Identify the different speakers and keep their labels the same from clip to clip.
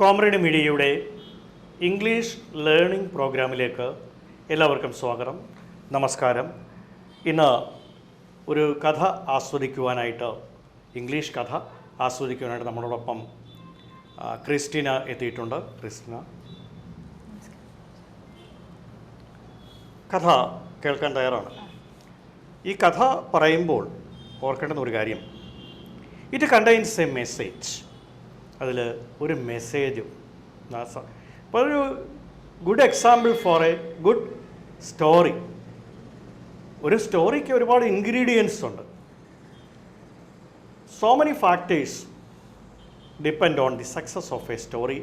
Speaker 1: Comrade മീഡിയയുടെ English learning പ്രോഗ്രാമിലേക്ക് എല്ലാവർക്കും സ്വാഗതം. നമസ്കാരം. ഇന്ന് ഒരു കഥ ആസ്വദിക്കുവാനായിട്ട്, ഇംഗ്ലീഷ് കഥ ആസ്വദിക്കുവാനായിട്ട് നമ്മളോടൊപ്പം ക്രിസ്റ്റീന എത്തിയിട്ടുണ്ട്. ക്രിസ്റ്റീന, കഥ കേൾക്കാൻ തയ്യാറാണ്? ഈ കഥ പറയുമ്പോൾ ഓർക്കേണ്ടുന്ന ഒരു കാര്യം, ഇറ്റ് കണ്ടെയ്ൻസ് എ മെസ്സേജ്. അതിൽ ഒരു മെസ്സേജും. അപ്പോൾ ഒരു good example for A good story. ഒരു സ്റ്റോറിക്ക് ഒരുപാട് ഇൻഗ്രീഡിയൻസ് ഉണ്ട്. So many factors depend on the success of A story.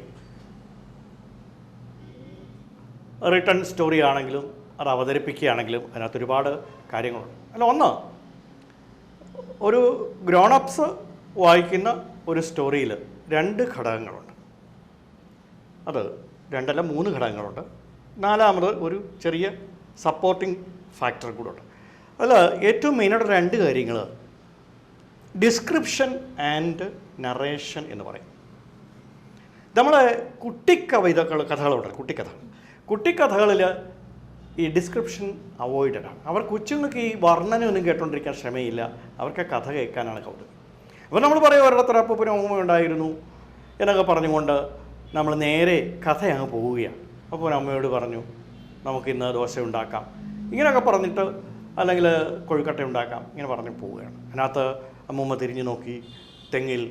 Speaker 1: Written story ആണെങ്കിലും അത് അവതരിപ്പിക്കുകയാണെങ്കിലും അതിനകത്ത് ഒരുപാട് കാര്യങ്ങളുണ്ട്. അല്ല, ഒന്ന്, ഒരു ഗ്രോണപ്സ് വായിക്കുന്ന ഒരു സ്റ്റോറിയിൽ രണ്ട് ഘടകങ്ങളുണ്ട്. അത് രണ്ടല്ല, മൂന്ന് ഘടകങ്ങളുണ്ട്. നാലാമത് ഒരു ചെറിയ സപ്പോർട്ടിംഗ് ഫാക്ടർ കൂടെ ഉണ്ട്. അതിൽ ഏറ്റവും മെയിനായിട്ട് രണ്ട് കാര്യങ്ങൾ ഡിസ്ക്രിപ്ഷൻ ആൻഡ് നറേഷൻ എന്ന് പറയും. നമ്മളെ കഥകളുണ്ട്. കുട്ടിക്കഥകളിൽ ഈ ഡിസ്ക്രിപ്ഷൻ അവോയ്ഡഡാണ്. അവർ കൊച്ചുങ്ങൾക്ക് ഈ വർണ്ണനയൊന്നും കേട്ടോണ്ടിരിക്കാൻ ക്ഷമയില്ല. അവർക്ക് കഥ കേൾക്കാനാണ് കൗതുകം. അപ്പോൾ നമ്മൾ പറയും ഒരിടത്തൊരു അപ്പൂപ്പനും അമ്മൂമ്മ ഉണ്ടായിരുന്നു എന്നൊക്കെ പറഞ്ഞുകൊണ്ട് നമ്മൾ നേരെ കഥ അങ്ങ് പോവുകയാണ്. അപ്പോൾ അമ്മയോട് പറഞ്ഞു നമുക്കിന്ന് ദോശ ഉണ്ടാക്കാം, ഇങ്ങനെയൊക്കെ പറഞ്ഞിട്ട്, അല്ലെങ്കിൽ കൊഴുക്കട്ട ഉണ്ടാക്കാം, ഇങ്ങനെ പറഞ്ഞ് പോവുകയാണ്. അതിനകത്ത് അമ്മൂമ്മ തിരിഞ്ഞു നോക്കി, തെങ്ങിൽ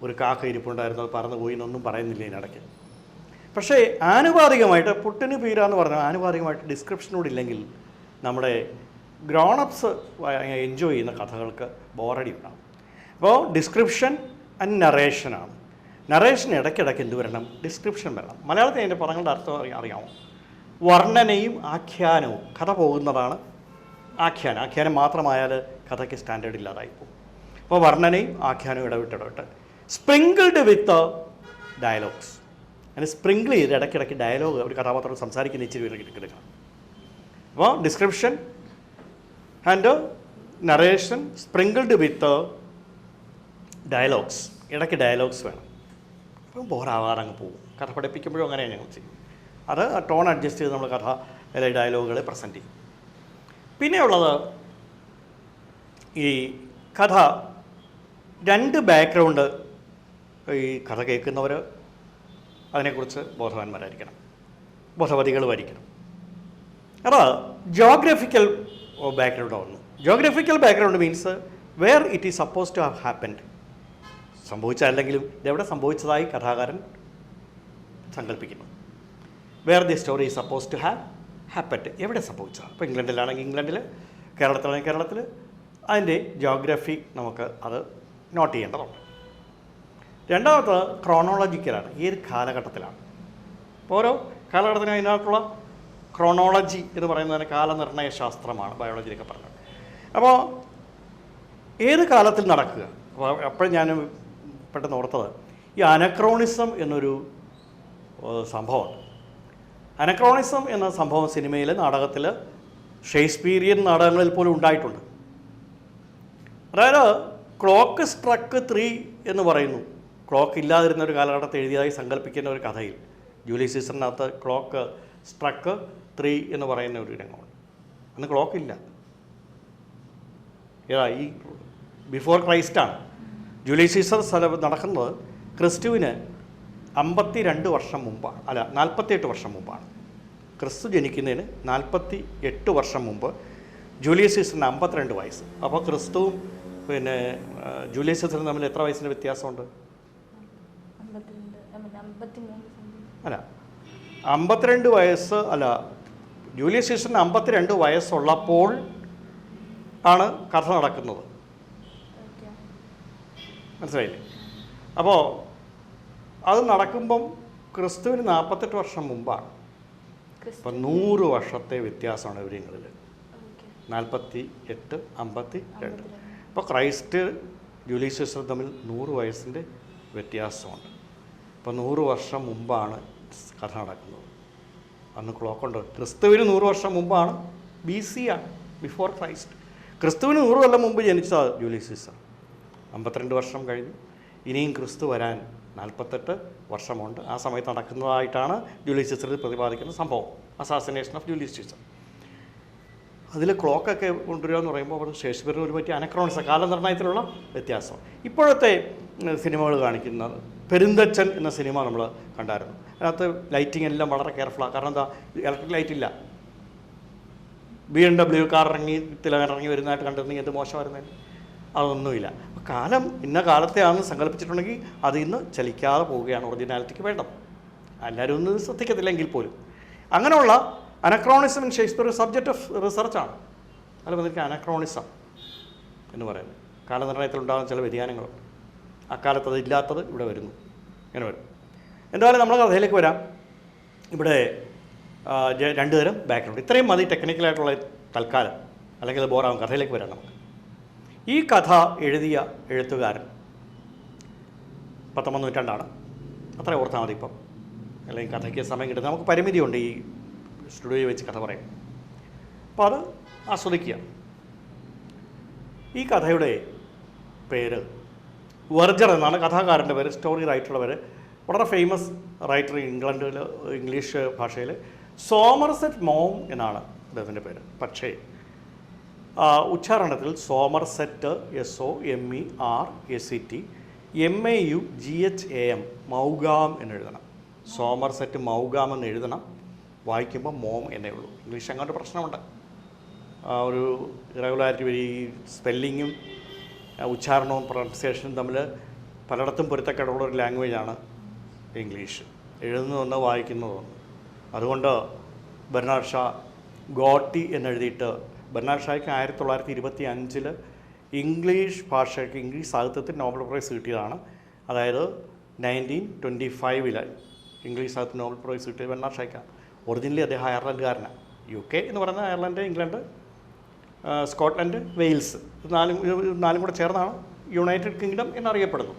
Speaker 1: ഒരു കാക്ക ഇരിപ്പുണ്ടായിരുന്നു, അത് പറന്നു പോയി എന്നൊന്നും പറയുന്നില്ല ഇതിനിടയ്ക്ക്. പക്ഷേ ആനുപാതികമായിട്ട് പുട്ടിന് പീരാന്ന് പറഞ്ഞാൽ ആനുപാതികമായിട്ട് ഡിസ്ക്രിപ്ഷനോടില്ലെങ്കിൽ നമ്മുടെ ഗ്രോണപ്സ് എൻജോയ് ചെയ്യുന്ന കഥകൾക്ക് ബോറടി ഉണ്ടാകും. അപ്പോൾ ഡിസ്ക്രിപ്ഷൻ ആൻഡ് നറേഷനാണ്. നറേഷൻ ഇടയ്ക്കിടയ്ക്ക് എന്ത് വരണം? ഡിസ്ക്രിപ്ഷൻ വരണം. മലയാളത്തിൽ അതിൻ്റെ പദങ്ങളുടെ അർത്ഥം അറിയാമോ? വർണ്ണനയും ആഖ്യാനവും. കഥ പോകുന്നതാണ് ആഖ്യാനം. ആഖ്യാനം മാത്രമായാൽ കഥയ്ക്ക് സ്റ്റാൻഡേർഡ് ഇല്ലാതായി പോകും. അപ്പോൾ വർണ്ണനയും ആഖ്യാനവും ഇടവിട്ട് സ്പ്രിങ്കിൾഡ് വിത്ത് ഡയലോഗ്സ്. അങ്ങനെ സ്പ്രിങ്കിൾ ചെയ്ത് ഇടയ്ക്കിടയ്ക്ക് ഡയലോഗ്, ഒരു കഥാപാത്രം സംസാരിക്കുന്ന ഇച്ചിരി എടുക്കണം. അപ്പോൾ description and narration sprinkled with dialogues. ഇടയ്ക്ക് ഡയലോഗ്സ് വേണം. അപ്പം ബോറാവാതെ അങ്ങ് പോകും. കഥ പഠിപ്പിക്കുമ്പോഴും അങ്ങനെയാണ് ഞങ്ങൾ ചെയ്യും. അത് ടോൺ അഡ്ജസ്റ്റ് ചെയ്ത് നമ്മൾ കഥ ഡയലോഗുകളെ പ്രസൻറ്റ് ചെയ്യും. പിന്നെയുള്ളത്, ഈ കഥ രണ്ട് ബാക്ക്ഗ്രൗണ്ട് ഈ കഥ കേൾക്കുന്നവർ അതിനെക്കുറിച്ച് ബോധവതികളുമായിരിക്കണം. അത് ജോഗ്രഫിക്കൽ ബാക്ക്ഗ്രൗണ്ട് ആവുന്നു. Geographical background means where it is suppose to have happened. സംഭവിച്ചല്ലെങ്കിലും ഇതെവിടെ സംഭവിച്ചതായി കഥാകാരൻ സങ്കല്പിക്കുന്നു. Where the story is suppose to have happened, എവിടെ സംഭവിച്ചത്. ഇപ്പോൾ ഇംഗ്ലണ്ടിലാണെങ്കിൽ ഇംഗ്ലണ്ടിൽ, കേരളത്തിലാണെങ്കിൽ കേരളത്തിൽ, അതിൻ്റെ ജോഗ്രഫി നമുക്ക് അത് നോട്ട് ചെയ്യേണ്ടതുണ്ട്. രണ്ടാമത് ക്രോണോളജിക്കലാണ്. ഏത് കാലഘട്ടത്തിലാണ്. ഇപ്പോൾ ഓരോ കാലഘട്ടത്തിനും അതിനകത്തുള്ള ക്രോണോളജി എന്ന് പറയുന്നതിന് കാലനിർണ്ണയ ശാസ്ത്രമാണ് ബയോളജിയിലൊക്കെ പറഞ്ഞത്. അപ്പോൾ ഏത് കാലത്തിൽ നടക്കുക. അപ്പോഴും ഞാൻ പെട്ടെന്ന് ഓർത്തത് ഈ അനക്രോണിസം എന്നൊരു സംഭവമുണ്ട്. അനക്രോണിസം എന്ന സംഭവം സിനിമയിൽ, നാടകത്തിൽ, ഷേക്സ്പീരിയൻ നാടകങ്ങളിൽ പോലും ഉണ്ടായിട്ടുണ്ട്. അതായത് ക്ലോക്ക് സ്ട്രക്ക് 3 എന്ന് പറയുന്നു. ക്ലോക്ക് ഇല്ലാതിരുന്ന ഒരു കാലഘട്ടത്തെ എഴുതിയതായി സങ്കല്പിക്കുന്ന ഒരു കഥയിൽ ജൂലിയസ് സീസറിനകത്ത് ക്ലോക്ക് സ്ട്രക്ക് 3 എന്ന് പറയുന്ന ഒരു രംഗമുണ്ട്. അന്ന് ക്ലോക്കില്ല. ഈ ബിഫോർ ക്രൈസ്റ്റാണ്. ജൂലിയസ് സീസർ നടക്കുന്നത് ക്രിസ്തുവിന് 52 വർഷം മുമ്പാണ്. അല്ല, 48 വർഷം മുമ്പാണ്. ക്രിസ്തു ജനിക്കുന്നതിന് 48 വർഷം മുമ്പ് ജൂലിയസ് സീസറിന് 52 വയസ്സ്. അപ്പോൾ ക്രിസ്തുവും പിന്നെ ജൂലിയസ് സീസറും തമ്മിൽ എത്ര വയസ്സിൻ്റെ വ്യത്യാസമുണ്ട്? അല്ല, 52 വയസ്സ്. അല്ല, ജൂലിയസ് സീസറിന് 52 വയസ്സുള്ളപ്പോൾ ആണ് കഥ നടക്കുന്നത്. മനസ്സിലായില്ലേ? അപ്പോൾ അത് നടക്കുമ്പം ക്രിസ്തുവിന് 48 വർഷം മുമ്പാണ്. അപ്പം 100 വർഷത്തെ വ്യത്യാസമാണ് ഇവരിങ്ങളിൽ. 48, 52. അപ്പോൾ ക്രൈസ്റ്റ് ജൂലിയസ് സീസർ തമ്മിൽ 100 വയസ്സിൻ്റെ വ്യത്യാസമുണ്ട്. അപ്പോൾ 100 വർഷം മുമ്പാണ് കഥ നടക്കുന്നത്. അന്ന് ക്ലോക്കുണ്ട്. ക്രിസ്തുവിന് 100 വർഷം മുമ്പാണ്, BC ആണ്, ബിഫോർ ക്രൈസ്റ്റ്. ക്രിസ്തുവിന് 100 കൊല്ലം മുമ്പ് ജനിച്ചതാണ് ജൂലിയസ് സീസർ. 52 വർഷം കഴിഞ്ഞു. ഇനിയും ക്രിസ്തു വരാൻ 48 വർഷമുണ്ട്. ആ സമയത്ത് നടക്കുന്നതായിട്ടാണ് ജൂലിയസ് സീസർ പ്രതിപാദിക്കുന്ന സംഭവം, അസാസിനേഷൻ ഓഫ് ജൂലിയസ് സീസർ. അതിൽ ക്ലോക്കൊക്കെ കൊണ്ടുവരിക എന്ന് പറയുമ്പോൾ അവിടെ ഷേക്സ്പിയറിന് ഒരു പറ്റിയ അനക്രോണിസം, കാലനിർണ്ണയത്തിലുള്ള വ്യത്യാസം. ഇപ്പോഴത്തെ സിനിമകൾ കാണിക്കുന്നത് പെരുന്തച്ചൻ എന്ന സിനിമ നമ്മൾ കണ്ടായിരുന്നു. അതിനകത്ത് ലൈറ്റിംഗ് എല്ലാം വളരെ കെയർഫുള്ളാണ്. കാരണം എന്താ, ഇലക്ട്രിക് ലൈറ്റ് ഇല്ല. BMW കാർ ഇറങ്ങി വരുന്നതായിട്ട് കണ്ടിരുന്നെങ്കിൽ എന്ത് മോശമായിരുന്നേ. അതൊന്നുമില്ല. അപ്പോൾ കാലം ഇന്ന കാലത്തെയാണെന്ന് സങ്കല്പിച്ചിട്ടുണ്ടെങ്കിൽ അത് ഇന്ന് ചലിക്കാതെ പോവുകയാണ് ഒറിജിനാലിറ്റിക്ക് വേണ്ടത്. എല്ലാവരും ഒന്നും ശ്രദ്ധിക്കത്തില്ലെങ്കിൽ പോലും അങ്ങനെയുള്ള അനക്രോണിസം ഇൻ ഷേക്സ്പിയർ സബ്ജക്റ്റ് ഓഫ് റിസർച്ചാണ്. അതിൽ വന്നിരിക്കുക അനക്രോണിസം എന്ന് പറയുന്നത്. കാലനിർണ്ണയത്തിലുണ്ടാകുന്ന ചില വ്യതിയാനങ്ങളുണ്ട്. അക്കാലത്ത് അതില്ലാത്തത് ഇവിടെ വരുന്നു, ഇങ്ങനെ വരും. എന്തായാലും നമ്മൾ കഥയിലേക്ക് വരാം. ഇവിടെ രണ്ട് തരം ബാക്ക്ഗ്രൗണ്ട്. ഇത്രയും മതി ടെക്നിക്കലായിട്ടുള്ള തൽക്കാലം, അല്ലെങ്കിൽ ബോറാകും. കഥയിലേക്ക് വരാം നമുക്ക്. ഈ കഥ എഴുതിയ എഴുത്തുകാരൻ 19ാം നൂറ്റാണ്ടാണ്. അത്ര ഓർത്താൽ മതി ഇപ്പം, അല്ലെങ്കിൽ കഥയ്ക്ക് സമയം കിട്ടുന്നത്. നമുക്ക് പരിമിതിയുണ്ട് ഈ സ്റ്റുഡിയോയിൽ വെച്ച് കഥ പറയും. അപ്പോൾ അത് ആസ്വദിക്കുക. ഈ കഥയുടെ പേര് വെർജർ എന്നാണ് കഥാകാരൻ്റെ പേര്, സ്റ്റോറി റൈറ്ററുടെ പേര്. വളരെ ഫേമസ് റൈറ്റർ ഇംഗ്ലണ്ടിൽ, ഇംഗ്ലീഷ് ഭാഷയിൽ സോമർസെറ്റ് മോം എന്നാണ് അദ്ദേഹത്തിൻ്റെ പേര്. പക്ഷേ ഉച്ചാരണത്തിൽ സോമർസെറ്റ് SOMERSET MAUGHAM മൗഗാം എന്ന് എഴുതണം. സോമർസെറ്റ് മൗഗാം എന്ന് എഴുതണം. വായിക്കുമ്പോൾ മോം എന്നേ ഉള്ളൂ. ഇംഗ്ലീഷ് അങ്ങോട്ട് പ്രശ്നമുണ്ട്. ഒരു ഇറഗുലാരിറ്റി വഴി സ്പെല്ലിങ്ങും ഉച്ചാരണവും പ്രൊണൗൺസിയേഷനും തമ്മിൽ പലയിടത്തും പൊരുത്തക്കേടുള്ള ഒരു ലാംഗ്വേജാണ് ഇംഗ്ലീഷ്. എഴുതുന്നതൊന്ന് വായിക്കുന്നതൊന്ന്. അതുകൊണ്ട് ബെർണാഡ് ഷാ ഗോട്ടി എന്നെഴുതിയിട്ട്, ബെർണാഡ് ഷായ്ക്ക് 1925 ഇംഗ്ലീഷ് ഭാഷയ്ക്ക്, ഇംഗ്ലീഷ് സാഹിത്യത്തിൽ നോബൽ പ്രൈസ് കിട്ടിയതാണ്. അതായത് 1925 ഇംഗ്ലീഷ് സാഹിത്യത്തിൽ നോബൽ പ്രൈസ് കിട്ടിയത് ബെർണാഡ് ഷായ്ക്കാണ്. ഒറിജിനലി അദ്ദേഹം അയർലൻഡുകാരനാണ്. UK എന്ന് പറയുന്നത് അയർലൻഡ്, ഇംഗ്ലണ്ട്, സ്കോട്ട്ലൻഡ്, വെയിൽസ്, നാലും കൂടെ ചേർന്നാണ് യുണൈറ്റഡ് കിങ്ഡം എന്നറിയപ്പെടുന്നു.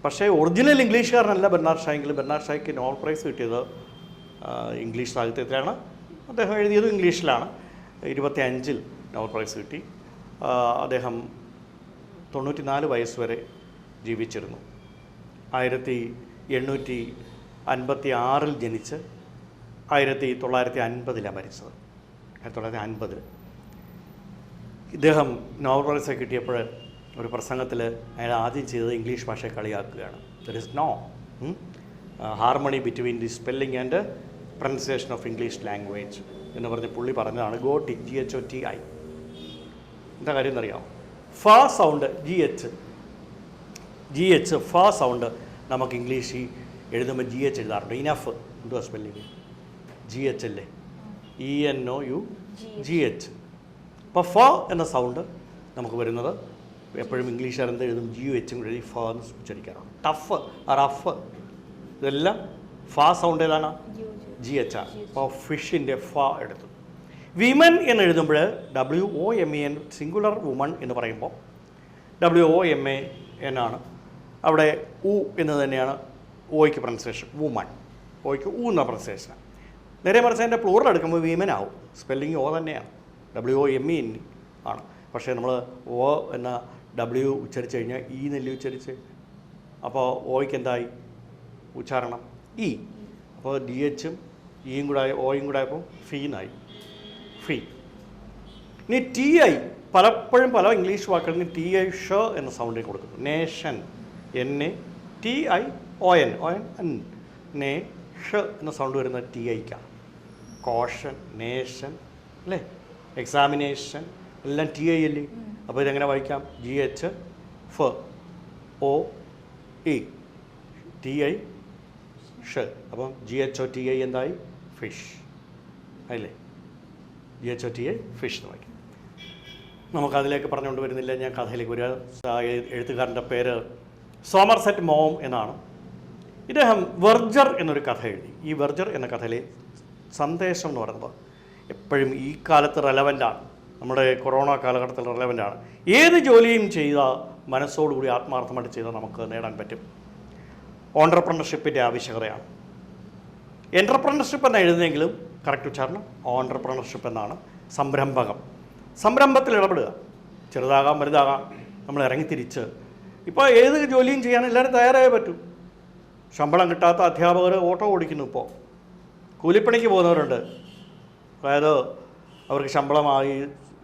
Speaker 1: പക്ഷേ ഒറിജിനൽ ഇംഗ്ലീഷുകാരനല്ല ബെർണാഡ് ഷാ. എങ്കിലും ബെർണാഡ് ഷായ്ക്ക് നോബൽ പ്രൈസ് കിട്ടിയത് ഇംഗ്ലീഷ് സാഹിത്യത്തിലാണ്. അദ്ദേഹം എഴുതിയതും ഇംഗ്ലീഷിലാണ്. 1925 നോബൽ പ്രൈസ് കിട്ടി. അദ്ദേഹം 94 വയസ്സ് വരെ ജീവിച്ചിരുന്നു. 1856 ജനിച്ച് 1950 മരിച്ചത്. 1950 ഇദ്ദേഹം നോബൽ പ്രൈസ് കിട്ടിയപ്പോൾ ഒരു പ്രസംഗത്തിൽ അയാൾ ആദ്യം ചെയ്തത് ഇംഗ്ലീഷ് ഭാഷയെ കളിയാക്കുകയാണ്. There is no harmony between the spelling and pronunciation of English language എന്ന് പറഞ്ഞ് പുള്ളി പറഞ്ഞതാണ് GOTI. എന്താ കാര്യം എന്നറിയാമോ? ഫ സൗണ്ട് GH ഫ സൗണ്ട് നമുക്ക് ഇംഗ്ലീഷിൽ എഴുതുമ്പോൾ GH എഴുതാറുണ്ട്. ഇനഫ് എന്തുവാ സ്പെല്ലിങ്? GH അല്ലേ? ENOUGH. അപ്പോൾ ഫ എന്ന സൗണ്ട് നമുക്ക് വരുന്നത് എപ്പോഴും ഇംഗ്ലീഷുകാർ എന്ത് എഴുതും? GH എഴുതി ഫ എന്ന് ഉച്ചരിക്കാറുണ്ട്. ടഫ്, റഫ്, ഇതെല്ലാം ഫ സൗണ്ട് ഏതാണ്? GH ആണ്. അപ്പോൾ ഫിഷിൻ്റെ ഫ എടുത്തു. വിമൻ എന്ന് എഴുതുമ്പോൾ WOMEN, സിംഗുലർ വുമൺ എന്ന് പറയുമ്പോൾ WOMAN ആണ്. അവിടെ ഉ എന്ന് തന്നെയാണ് ഓയ്ക്ക് പ്രൊനൗൺസിയേഷൻ. വുമൺ, ഓയ്ക്ക് ഊ എന്ന പ്രൊനൗൺസിയേഷനാണ്. നേരെ മറിച്ച് അതിൻ്റെ പ്ലൂറൽ എടുക്കുമ്പോൾ വിമൻ ആവും. സ്പെല്ലിങ് O തന്നെയാണ്, WOMEN ആണ്. പക്ഷേ നമ്മൾ O എന്ന W ഉച്ചരിച്ച് കഴിഞ്ഞാൽ E നെല്ലി ഉച്ചരിച്ച്, അപ്പോൾ ഓയ്ക്ക് എന്തായി ഉച്ചാരണം? E. അപ്പോൾ DHും ഇയും കൂടെ ഓയും കൂടെ ആയപ്പോൾ ഫീന്നായി, ഫീ. ഇനി TI പലപ്പോഴും പല ഇംഗ്ലീഷ് വാക്കുകളിൽ TI ഷ എന്ന സൗണ്ടിൽ കൊടുക്കുന്നു. നേഷൻ, NATION, നേ ഷ എന്ന സൗണ്ട് വരുന്നത് TIക്കാണ്. കോഷൻ, നേഷൻ അല്ലേ, എക്സാമിനേഷൻ എല്ലാം TI അല്ലേ. അപ്പോൾ ഇതെങ്ങനെ വായിക്കാം? GH F OE TI ഷ. അപ്പം GHOTI എന്തായി? ഫിഷ് അല്ലേ? GHOTI ഫിഷ് എന്ന് വായിക്കും. നമുക്കതിലേക്ക് പറഞ്ഞുകൊണ്ട് വരുന്നില്ല, ഞാൻ കഥയിലേക്ക് വരിക. എഴുത്തുകാരൻ്റെ പേര് സോമർസെറ്റ് മോം എന്നാണ്. ഇദ്ദേഹം വെർജർ എന്നൊരു കഥ എഴുതി. ഈ വെർജർ എന്ന കഥയിലെ സന്ദേശം എന്ന് പറയുന്നത് എപ്പോഴും ഈ കാലത്ത് റെലവൻ്റാണ്. നമ്മുടെ കൊറോണ കാലഘട്ടത്തിൽ റെലവൻ്റാണ്. ഏത് ജോലിയും ചെയ്ത മനസ്സോടുകൂടി ആത്മാർത്ഥമായിട്ട് ചെയ്താൽ നമുക്ക് നേടാൻ പറ്റും. ഓൺട്രപ്രണർഷിപ്പിൻ്റെ ആവശ്യകതയാണ്. എൻ്റർപ്രണർഷിപ്പ് എന്ന് എഴുതുന്നെങ്കിലും കറക്റ്റ് ഉച്ചാരണം ഓൺട്രപ്രണർഷിപ്പ് എന്നാണ്. സംരംഭത്തിൽ ഇടപെടുക. ചെറുതാകാം വലുതാകാം, നമ്മൾ ഇറങ്ങിത്തിരിച്ച് ഇപ്പോൾ ഏത് ജോലിയും ചെയ്യാൻ എല്ലാവരും തയ്യാറായേ പറ്റൂ. ശമ്പളം കിട്ടാത്ത അധ്യാപകർ ഓട്ടോ ഓടിക്കുന്നു. ഇപ്പോൾ കൂലിപ്പണിക്ക് പോകുന്നവരുണ്ട്. അതായത് അവർക്ക് ശമ്പളമായി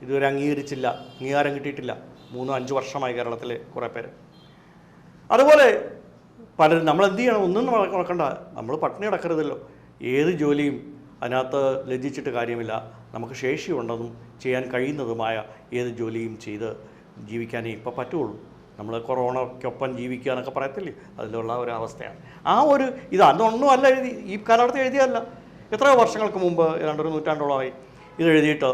Speaker 1: ഇതുവരെ അംഗീകാരം കിട്ടിയിട്ടില്ല. 3-5 വർഷമായി കേരളത്തിലെ കുറേ പേര്. അതുപോലെ പലരും നമ്മൾ എന്ത് ചെയ്യണം, ഒന്നും നോക്കണ്ട, നമ്മൾ പട്ടിണി കിടക്കരുതല്ലോ. ഏത് ജോലിയും അതിനകത്ത് ലജ്ജിച്ചിട്ട് കാര്യമില്ല. നമുക്ക് ശേഷിയുണ്ടെന്നും ചെയ്യാൻ കഴിയുന്നതുമായ ഏത് ജോലിയും ചെയ്ത് ജീവിക്കാനേ ഇപ്പോൾ പറ്റുള്ളൂ. നമ്മൾ കൊറോണയ്ക്കൊപ്പം ജീവിക്കുക എന്നൊക്കെ പറയത്തില്ലേ, അതിലുള്ള ഒരു അവസ്ഥയാണ്. ഇത് അതൊന്നും അല്ല ഈ കാലഘട്ടത്തിൽ എഴുതിയല്ല. എത്രയോ വർഷങ്ങൾക്ക് മുമ്പ്, ഏതാണ്ട് 1 നൂറ്റാണ്ടോളമായി ഇത് എഴുതിയിട്ട്.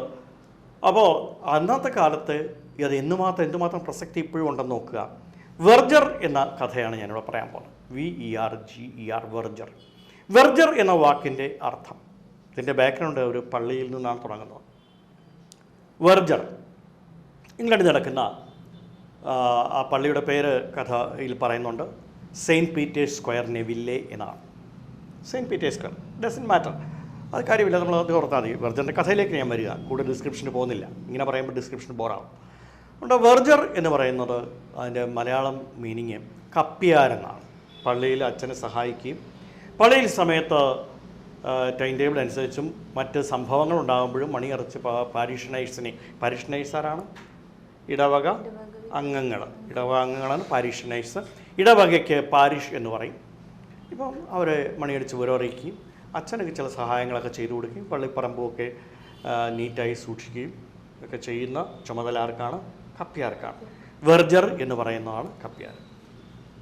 Speaker 1: അപ്പോൾ അന്നത്തെ കാലത്ത് അത് എന്തുമാത്രം പ്രസക്തി ഇപ്പോഴും ഉണ്ടെന്ന് നോക്കുക. വെർജർ എന്ന കഥയാണ് ഞാനിവിടെ പറയാൻ പോകുന്നത്. VERGER, വെർജർ. വെർജർ എന്ന വാക്കിൻ്റെ അർത്ഥം, ഇതിൻ്റെ ബാക്ക്ഗ്രൗണ്ട് ഒരു പള്ളിയിൽ നിന്നാണ് തുടങ്ങുന്നത്. വെർജർ ഇംഗ്ലണ്ടിൽ നടക്കുന്ന ആ പള്ളിയുടെ പേര് കഥയിൽ പറയുന്നുണ്ട്. സെയിൻറ്റ് പീറ്റേഴ്സ് സ്ക്വയർ നെവില്ലെ എന്നാണ്. Saint Peter's square doesn't matter, അത് കാര്യമില്ല, നമ്മൾ അത് ഓർത്താൽ മതി. വെർജറിൻ്റെ കഥയിലേക്ക് ഞാൻ വരിക, കൂടുതൽ ഡിസ്ക്രിപ്ഷന് പോകുന്നില്ല. ഇങ്ങനെ പറയുമ്പോൾ ഡിസ്ക്രിപ്ഷൻ ബോറാവും. അതുകൊണ്ട് വെർജർ എന്ന് പറയുന്നത് അതിൻ്റെ മലയാളം മീനിങ് കപ്പ്യാരെന്നാണ്. പള്ളിയിൽ അച്ഛനെ സഹായിക്കുകയും പള്ളിയിൽ സമയത്ത് ടൈം ടേബിൾ അനുസരിച്ചും മറ്റ് സംഭവങ്ങൾ ഉണ്ടാകുമ്പോഴും മണിയറച്ച് പാരിഷനൈസാരാണ് ഇടവക അംഗങ്ങളാണ് പാരിഷനൈസ്. ഇടവകയ്ക്ക് പാരിഷ് എന്ന് പറയും. ഇപ്പം അവരെ മണിയടിച്ച് വിവരമറിയിക്കുകയും അച്ഛനൊക്കെ ചില സഹായങ്ങളൊക്കെ ചെയ്തു കൊടുക്കുകയും പള്ളിപ്പറമ്പുമൊക്കെ നീറ്റായി സൂക്ഷിക്കുകയും ഒക്കെ ചെയ്യുന്ന ചുമതല ആർക്കാണ്? കപ്പ്യാർക്കാണ്. വെർജർ എന്ന് പറയുന്നതാണ് കപ്പ്യാർ.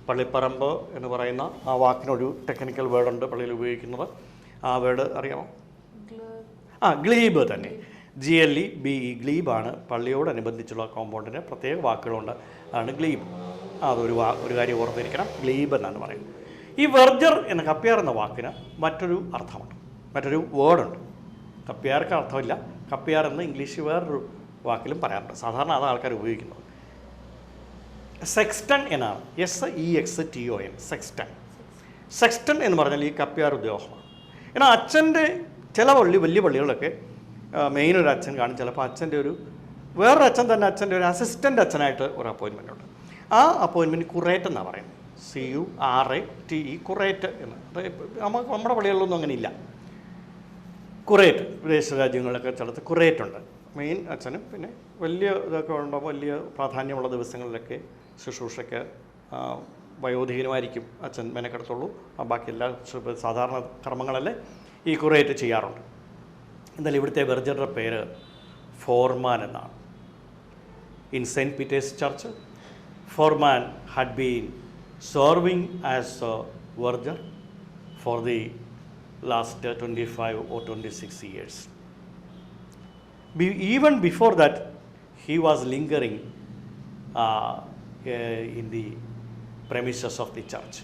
Speaker 1: പള്ളിപ്പറമ്പ് എന്ന് പറയുന്ന ആ വാക്കിനൊരു ടെക്നിക്കൽ വേർഡുണ്ട് പള്ളിയിൽ ഉപയോഗിക്കുന്നത്. ആ വേർഡ് അറിയാമോ? ഗ്ലീബ് തന്നെ. GLEBE, ഗ്ലീബാണ് പള്ളിയോടനുബന്ധിച്ചുള്ള കോമ്പൗണ്ടിന് പ്രത്യേക വാക്കുകളുണ്ട്. അതാണ് ഗ്ലീബ്. ഒരു കാര്യം ഓർത്തിരിക്കണം, ഗ്ലീബ് എന്നാണ് പറയുന്നത്. ഈ വെർജർ എന്ന കപ്പ്യാർ എന്ന വാക്കിന് മറ്റൊരു അർത്ഥമുണ്ട്, മറ്റൊരു വേർഡുണ്ട്. കപ്പ്യാർക്ക് അർത്ഥമില്ല. കപ്പ്യാർ എന്ന് ഇംഗ്ലീഷ് വേറൊരു വാക്കിലും പറയാറുണ്ട്. സാധാരണ അത് ആൾക്കാർ ഉപയോഗിക്കുന്നത്. സെക്സ്റ്റൺ എന്നാണ്. SEXTON, സെക്സ്റ്റൺ. സെക്സ്റ്റൺ എന്ന് പറഞ്ഞാൽ ഈ കപ്പ്യാർ ഉദ്യോഗമാണ്. എന്നാൽ അച്ഛൻ്റെ ചില വലിയ പള്ളികളിലൊക്കെ മെയിൻ ഒരു അച്ഛൻ കാണും. ചിലപ്പോൾ വേറൊരു അച്ഛൻ തന്നെ അച്ഛൻ്റെ ഒരു അസിസ്റ്റൻ്റ് അച്ഛനായിട്ട് ഒരു അപ്പോയിൻമെൻ്റ് ഉണ്ട്. ആ അപ്പോയിൻമെൻറ്റ് കുറേറ്റ് എന്നാണ് പറയുന്നത്. CURATE, കുറേറ്റ് എന്ന്. നമ്മുടെ പള്ളികളിലൊന്നും അങ്ങനെ ഇല്ല. കുറേറ്റ് വിദേശ രാജ്യങ്ങളിലൊക്കെ ചിലത്ത് കുറേറ്റ് ഉണ്ട്. മെയിൻ അച്ഛനും പിന്നെ വലിയ ഇതൊക്കെ ഉണ്ടാകുമ്പോൾ വലിയ പ്രാധാന്യമുള്ള ദിവസങ്ങളിലൊക്കെ ശുശ്രൂഷയ്ക്ക് വയോധികനുമായിരിക്കും അച്ഛൻ മെനക്കെടുത്തുള്ളൂ. ബാക്കി എല്ലാ സാധാരണ കർമ്മങ്ങളല്ലേ ഈ കുറേറ്റ് ചെയ്യാറുണ്ട്. എന്നാലും ഇവിടുത്തെ വെർജറുടെ പേര് ഫോർമാൻ എന്നാണ്. In saint Peter's church, Foreman had been serving as a verger for the last 25 or 26 years. Even before that, he was lingering in the premises of the church.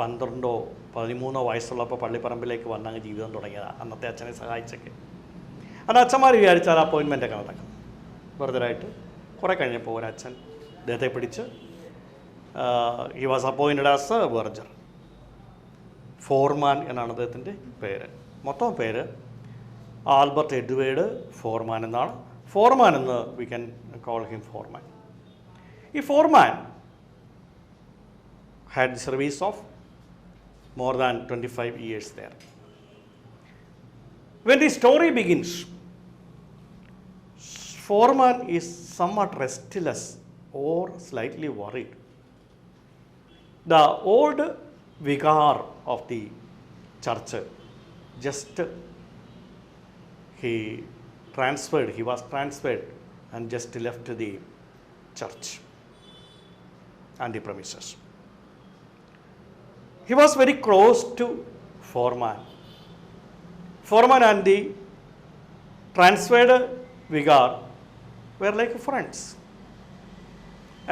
Speaker 1: 12-13 വയസ്സുള്ളപ്പോൾ പള്ളിപ്പറമ്പിലേക്ക് വന്നങ്ങ് ജീവിതം തുടങ്ങിയതാണ് അന്നത്തെ അച്ഛനെ സഹായിച്ചൊക്കെ. അത് അച്ഛന്മാർ വിചാരിച്ചാൽ അപ്പോയിൻമെൻ്റൊക്കെ നടക്കും വെറുതെയായിട്ട്. കുറേ കഴിഞ്ഞപ്പോൾ ഒരച്ഛൻ അദ്ദേഹത്തെ പിടിച്ച് he was appointed as a verger. ഫോർമാൻ എന്നാണ് അദ്ദേഹത്തിൻ്റെ പേര്. മൊത്തം പേര് ആൽബർട്ട് എഡ്വേർഡ് ഫോർമാൻ എന്നാണ്. ഫോർമാൻ എന്ന് we can call him Forman. ഈ Forman had service of more than 25 years there. When the story begins, foreman is somewhat restless or slightly worried. The old vicar of the church he was transferred and just left the church and the premises. He was very close to foreman. Foreman and the transferred vicar were like friends.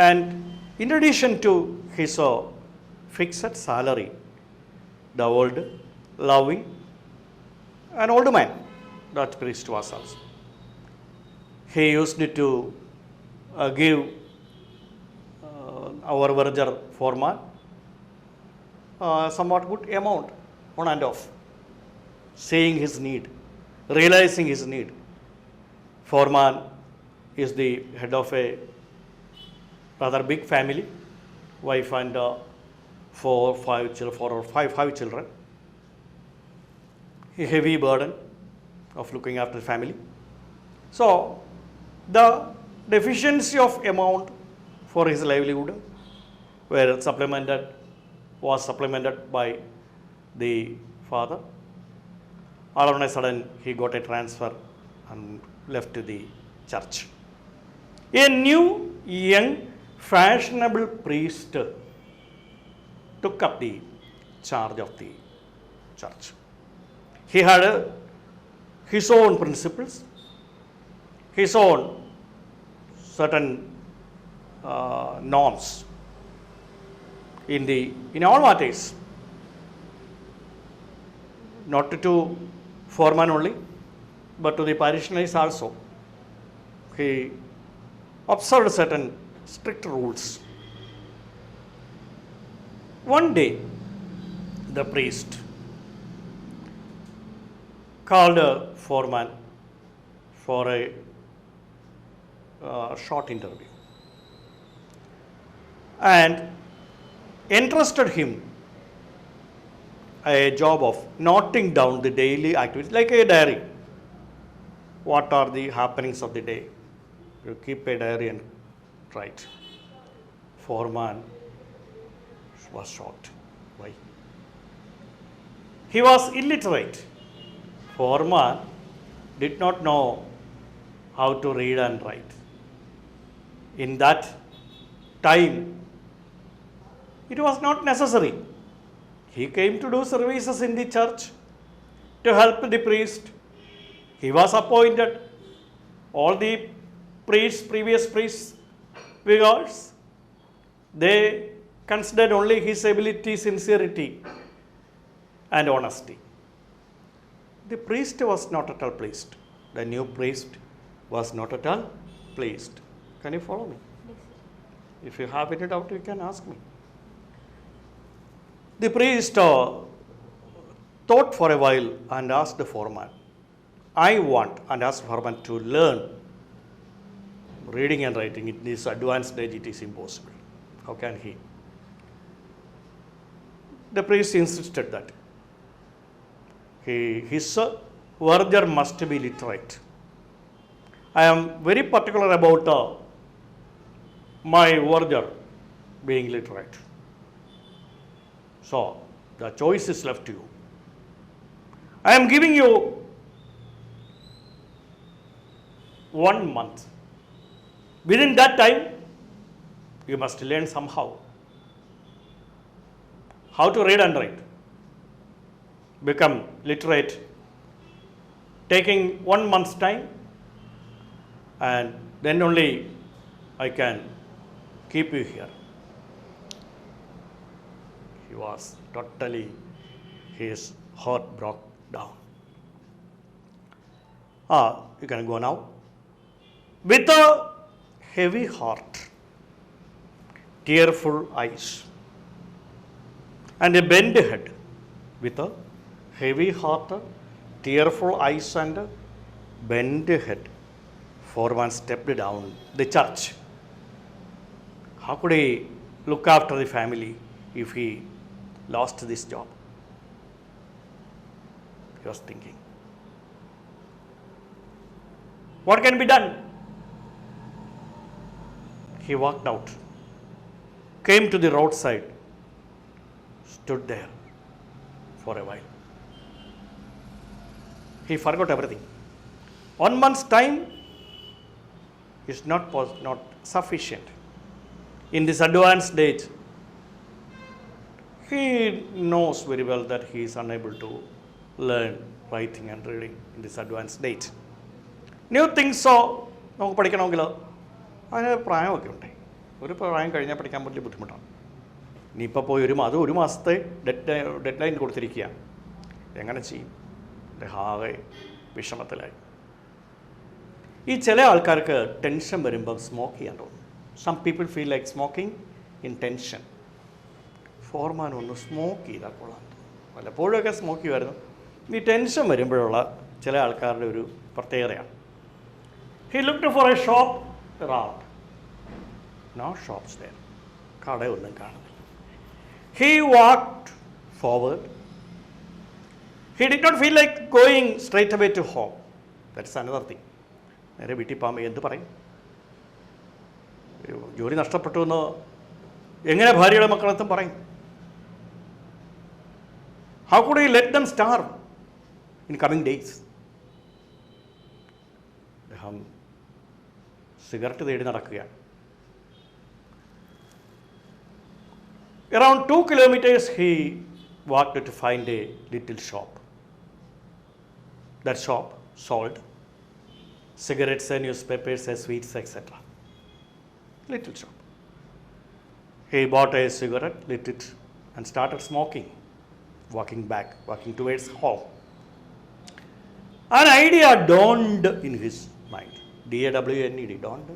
Speaker 1: And in addition to his fixed salary, the old, loving, an old man, that priest was also. He used to give our verger foreman somewhat good amount on and off, seeing his need, realizing his need. Foreman is the head of a rather big family, wife and 4 or 5 children, a heavy burden of looking after the family. So the deficiency of amount for his livelihood was supplemented by the father. All of a sudden, he got a transfer and left to the church. A new, young, fashionable priest took up the charge of the church. He had his own principles, his own certain norms in all matters, not to foreman only, but to the parishioners also. He observed certain strict rules. One day, the priest called a foreman for a short interview and entrusted him a job of noting down the daily activities, like a diary. What are the happenings of the day? You keep a diary and write. Foreman was shocked. Why? He was illiterate. Foreman did not know how to read and write. In that time, it was not necessary. He came to do services in the church to help the priest. He was appointed. All the priests, previous priests, vicars, they considered only his ability, sincerity, and honesty. The priest was not at all pleased. The new priest was not at all pleased. Can you follow me?
Speaker 2: Yes.
Speaker 1: If you have any doubt, you can ask me. The priest thought for a while and asked the foreman, I want, and asked the foreman to learn reading and writing. In this advanced age, it is impossible. How can he? The priest insisted that his verger must be literate. I am very particular about my verger being literate. So, the choice is left to you. I am giving you 1 month. Within that time, you must learn somehow how to read and write, become literate, taking 1 month's time, and then only I can keep you here. He was totally, his heart broke down. You can go now. With a heavy heart, tearful eyes, and a bent head, with a heavy heart, tearful eyes, and a bent head, foreman stepped down the church. How could he look after the family if he lost this job? He was thinking. What can be done? He walked out, came to the roadside, stood there for a while. He forgot everything. 1 month's time is not sufficient. In this advanced age, he knows very well that he is unable to learn writing and reading in this advanced age. New things so നമുക്ക് പഠിക്കണമെങ്കിൽ അതിന് പ്രായമൊക്കെ ഉണ്ട്. ഒരു പ്രായം കഴിഞ്ഞാൽ പഠിക്കാൻ വലിയ ബുദ്ധിമുട്ടാണ്. ഇനിയിപ്പോൾ പോയി ഒരു മാസത്തെ ഡെഡ് ലൈൻ കൊടുത്തിരിക്കുക. എങ്ങനെ ചെയ്യും? ആകെ വിഷമത്തിലായി. ഈ ചില ആൾക്കാർക്ക് ടെൻഷൻ വരുമ്പോൾ സ്മോക്ക് ചെയ്യാൻ തോന്നും. Some people feel like smoking in tension. Forman ഒന്ന് സ്മോക്ക് ചെയ്താൽ കൊള്ളാം. വല്ലപ്പോഴൊക്കെ സ്മോക്ക് ചെയ്യുമായിരുന്നു. ഈ ടെൻഷൻ വരുമ്പോഴുള്ള ചില ആൾക്കാരുടെ ഒരു പ്രത്യേകതയാണ്. He looked for a shop around. No shops there. കടയൊന്നും കാണുന്നില്ല. He walked forward. He did not feel like going straight away to home. That's another thing. നേരെ വീട്ടിൽ പോകുമ്പോൾ എന്ത് പറയും? ജോലി നഷ്ടപ്പെട്ടു എന്ന് എങ്ങനെ ഭാര്യയുടെ മക്കളെത്തും പറയും? How could he let them starve in coming days? അദ്ദേഹം സിഗരറ്റ് തേടി നടക്കുകയാണ്. Around 2 kilometers he walked to find a little shop. That shop sold cigarettes, newspapers, sweets, etc. Little shop. He bought a cigarette, lit it, and started smoking. Walking towards home. An idea dawned in his mind. D-A-W-N-E-D, dawned.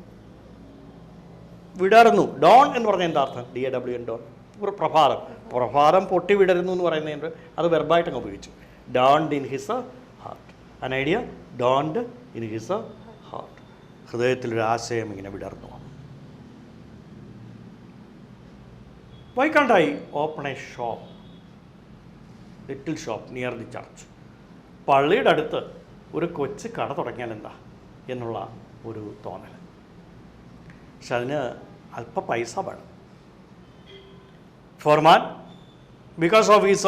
Speaker 1: വിടർന്നു. Dawn എന്ന് പറഞ്ഞാൽ എന്താ അർത്ഥം? DAWN, dawn. ഒരു പ്രഭാതം പൊട്ടി വിടരുന്നു എന്ന് പറയുന്നതിൻ്റെ അത് വെർബായിട്ട് അങ്ങ് ഉപയോഗിച്ചു. ഡോൺഡ് ഇൻ ഹിസ് ഹാർട്ട്. അൻ ഐഡിയ ഡോൺഡ് ഇൻ ഹിസ് ഹാർട്ട്. ഹൃദയത്തിലൊരു ആശയം ഇങ്ങനെ വിടർന്നു. Why can't I open a shop? Little shop near the church. പള്ളിയുടെ അടുത്ത് ഒരു കൊച്ചു കട തുടങ്ങിയാൽ എന്താ എന്നുള്ള ഒരു തോന്നൽ. പക്ഷെ അതിന് അല്പ പൈസ വേണം. ഫോർമാൻ, because of his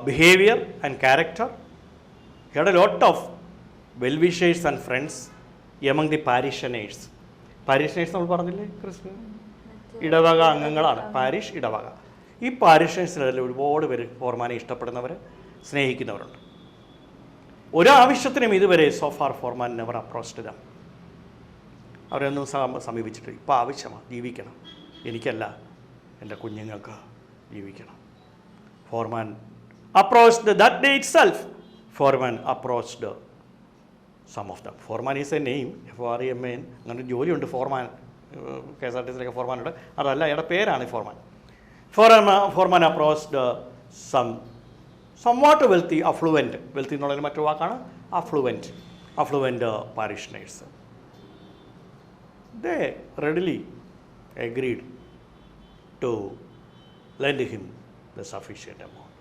Speaker 1: behavior and character, he had a lot of well-wishers and friends among the parishioners. Parishioners നമ്മൾ പറഞ്ഞില്ലേ? ക്രിസ്ത്യൻ ഇടവക അംഗങ്ങളാണ്. പാരിഷ് ഇടവക. ഈ പാരിഷൻസിൽ ഒരുപാട് പേര് ഫോർമാനെ ഇഷ്ടപ്പെടുന്നവർ, സ്നേഹിക്കുന്നവരുണ്ട്. ഒരാവശ്യത്തിനും ഇതുവരെ so far Forman never approached them. അവരൊന്നും സമീപിച്ചിട്ട് ഇപ്പോൾ ആവശ്യമാണ്, ജീവിക്കണം, എനിക്കല്ല എൻ്റെ കുഞ്ഞുങ്ങൾക്ക് ജീവിക്കണം. Forman approached that day itself. Forman approached some of them. Forman is a name, FORMAN. അങ്ങനെ ജോലിയുണ്ട് ഫോർമാൻ, KSRTCയിലൊക്കെ ഫോർമാനുണ്ട്. അതല്ല, അയാളുടെ പേരാണ് Forman. Forman approached somewhat wealthy, affluent. Wealthy എന്നുള്ളതിന് മറ്റൊരു വാക്കാണ് affluent parishioners. They readily agreed to lend him the sufficient amount.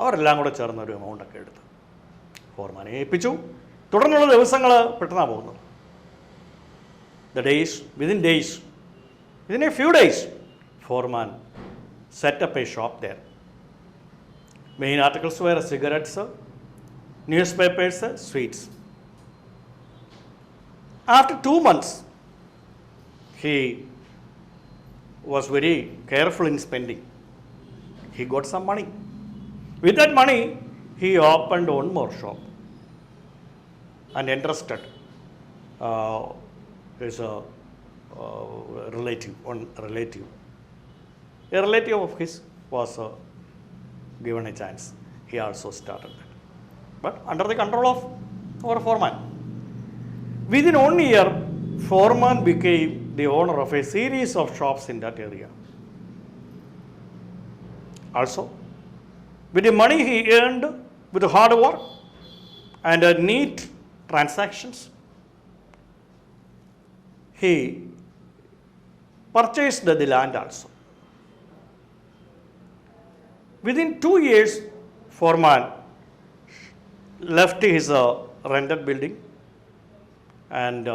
Speaker 1: അവരെല്ലാം കൂടെ ചേർന്ന ഒരു എമൗണ്ടൊക്കെ എടുത്ത് ഫോർമാനെ ഏൽപ്പിച്ചു. തുടർന്നുള്ള ദിവസങ്ങൾ പെട്ടെന്നാണ് പോകുന്നത്. Within a few days, foreman set up a shop there. Main articles were cigarettes, newspapers, sweets. After 2 months, he was very careful in spending. He got some money. With that money, he opened one more shop and entrusted his relative. A relative of his was given a chance. He also started that, but under the control of our foreman. Within 1 year, foreman became the owner of a series of shops in that area. Also, with the money he earned with hard work and neat transactions, he purchased the land also. Within 2 years, foreman left his rented building and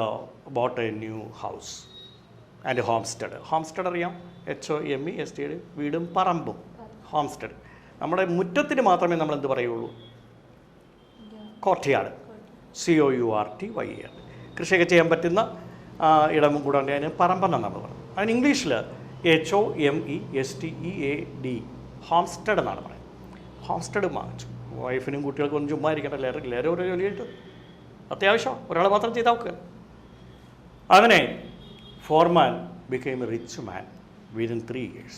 Speaker 1: bought a new house and a homestead. Homestead അറിയാം, HOMESTED, വീടും പറമ്പും. Homestead. നമ്മുടെ മുറ്റത്തിന് മാത്രമേ നമ്മൾ എന്ത് പറയുള്ളൂ? Courtyard. COURTYARD. കൃഷിയൊക്കെ ചെയ്യാൻ പറ്റുന്ന ഇടം കൂടെ ഉണ്ട്. അതിന് പറമ്പെന്നാണ് നമ്മൾ പറയുന്നത്. അതിന് ഇംഗ്ലീഷിൽ HOMESTEAD, ഹോംസ്റ്റെഡ് എന്നാണ് പറയുന്നത്. ഹോംസ്റ്റെഡ് വാങ്ങിച്ചു. വൈഫിനും കുട്ടികൾക്കും ഒന്നും ചുമ്മാ ഇരിക്കേണ്ട, എല്ലാവരും ഓരോ ജോലിയായിട്ട് അത്യാവശ്യം ഒരാൾ മാത്രം ചെയ്താൽ നോക്കുക. അങ്ങനെ Forman became a rich man within 3 years.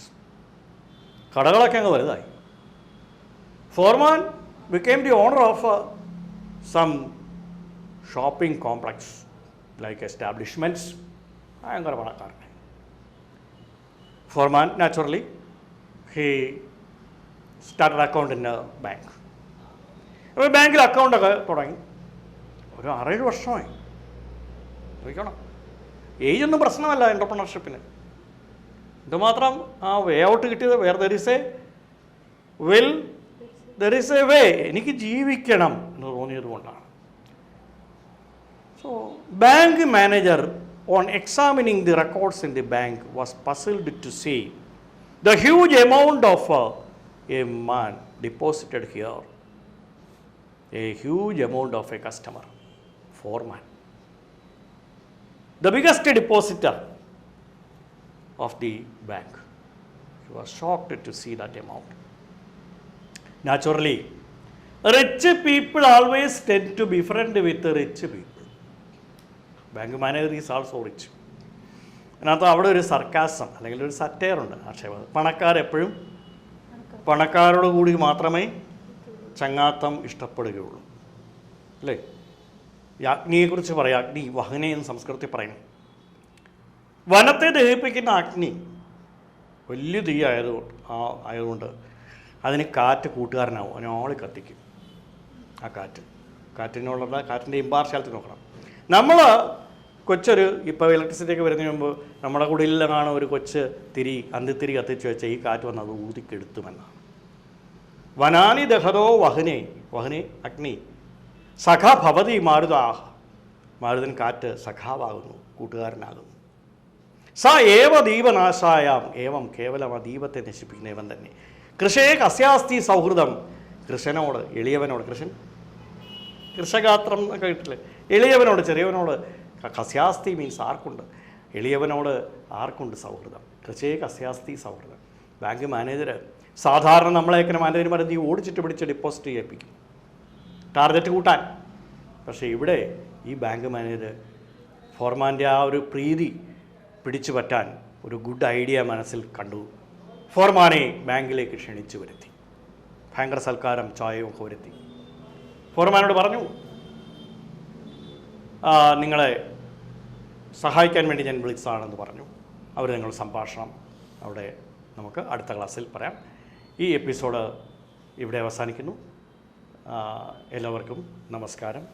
Speaker 1: കടകളൊക്കെ അങ്ങ് വലുതായി. Forman became the owner of some shopping complex like establishments. ഭയങ്കര പണക്കാരൻ. Forman naturally he started account in a bank. അപ്പോൾ ബാങ്കിൽ അക്കൗണ്ടൊക്കെ തുടങ്ങി. ഒരു 6-7 വർഷമായി. ചോദിക്കണം, ഏജൊന്നും പ്രശ്നമല്ല എൻ്റർപ്രണർഷിപ്പിന്. എന്തുമാത്രം ആ വേ ഔട്ട് കിട്ടിയത്. Where there is a will there is a way. എനിക്ക് ജീവിക്കണം എന്ന് തോന്നിയത് കൊണ്ടാണ്. So bank manager on examining the records in the bank was puzzled to see the huge amount of a man deposited here, a huge amount of a customer, foreman, the biggest depositor of the bank. He was shocked to see that amount. Naturally, rich people always tend to befriend with the rich people. Bank manager is also rich. അതിനകത്ത് അവിടെ ഒരു sarcasm അല്ലെങ്കിൽ ഒരു satire ഉണ്ട്. ആക്ഷേപം പണക്കാരെപ്പോഴും പണക്കാരോട് കൂടി മാത്രമേ ചങ്ങാത്തം ഇഷ്ടപ്പെടുകയുള്ളൂ അല്ലേ? ഈ അഗ്നിയെക്കുറിച്ച് പറയാം. അഗ്നി വഹനെ എന്ന് സംസ്കൃതത്തിൽ പറയുന്നു. വനത്തെ ദഹിപ്പിക്കുന്ന അഗ്നി വലിയ തീ ആയതുകൊണ്ട് അതിന് കാറ്റ് കൂട്ടുകാരനാവും, അതിനോളി കത്തിക്കും. ആ കാറ്റിനുള്ള കാറ്റിൻ്റെ ഇമ്പാർഷ്യാലിറ്റി നോക്കണം. നമ്മൾ കൊച്ചൊരു ഇപ്പോൾ ഇലക്ട്രിസിറ്റിയൊക്കെ വരുന്നതിന് മുമ്പ് നമ്മുടെ കുടിയിൽ കാണും ഒരു കൊച്ച് അന്തിത്തിരി കത്തിച്ച് വെച്ചാൽ ഈ കാറ്റ് വന്ന് അത് ഊതിക്കെടുത്തുമെന്നാണ്. വനാനി ദഹതോ വഹനെ അഗ്നി സഖ ഭവതി മാരുതാഹ, മാരുതൻ കാറ്റ് സഖാവാകുന്നു, കൂട്ടുകാരനാകുന്നു. സ ഏവ ദീപനാശായാം, ഏവം കേവലം ആ ദീപത്തെ നശിപ്പിക്കുന്നവൻ തന്നെ. കൃഷയെ കസ്യാസ്തി സൗഹൃദം, കൃഷനോട് എളിയവനോട്, കൃഷഗാത്രം എന്നൊക്കെ കിട്ടില്ലേ, എളിയവനോട് ചെറിയവനോട് കസ്യാസ്തി മീൻസ് ആർക്കുണ്ട്, എളിയവനോട് ആർക്കുണ്ട് സൗഹൃദം. കൃഷയെ കസ്യാസ്തി സൗഹൃദം. ബാങ്ക് മാനേജർ സാധാരണ നമ്മളെയൊക്കെ മാനേജർമാരെ നീ ഓടിച്ചിട്ട് പിടിച്ച് ഡെപ്പോസിറ്റ് ചെയ്യിപ്പിക്കും ടാർഗറ്റ് കൂട്ടാൻ. പക്ഷേ ഇവിടെ ഈ ബാങ്ക് മാനേജർ ഫോർമാൻ്റെ ആ ഒരു പ്രീതി പിടിച്ചു പറ്റാൻ ഒരു ഗുഡ് ഐഡിയ മനസ്സിൽ കണ്ടു. ഫോർമാനെ ബാങ്കിലേക്ക് ക്ഷണിച്ചു വരുത്തി, ഭയങ്കര സൽക്കാരം ചായയും ഒക്കെ വരുത്തി. ഫോർമാനോട് പറഞ്ഞു, നിങ്ങളെ സഹായിക്കാൻ വേണ്ടി ഞാൻ വിളിച്ചതാണെന്ന് പറഞ്ഞു. അവർ നിങ്ങളുടെ സംഭാഷണം അവിടെ നമുക്ക് അടുത്ത ക്ലാസ്സിൽ പറയാം. ഈ എപ്പിസോഡ് ഇവിടെ അവസാനിക്കുന്നു. എല്ലാവർക്കും നമസ്കാരം.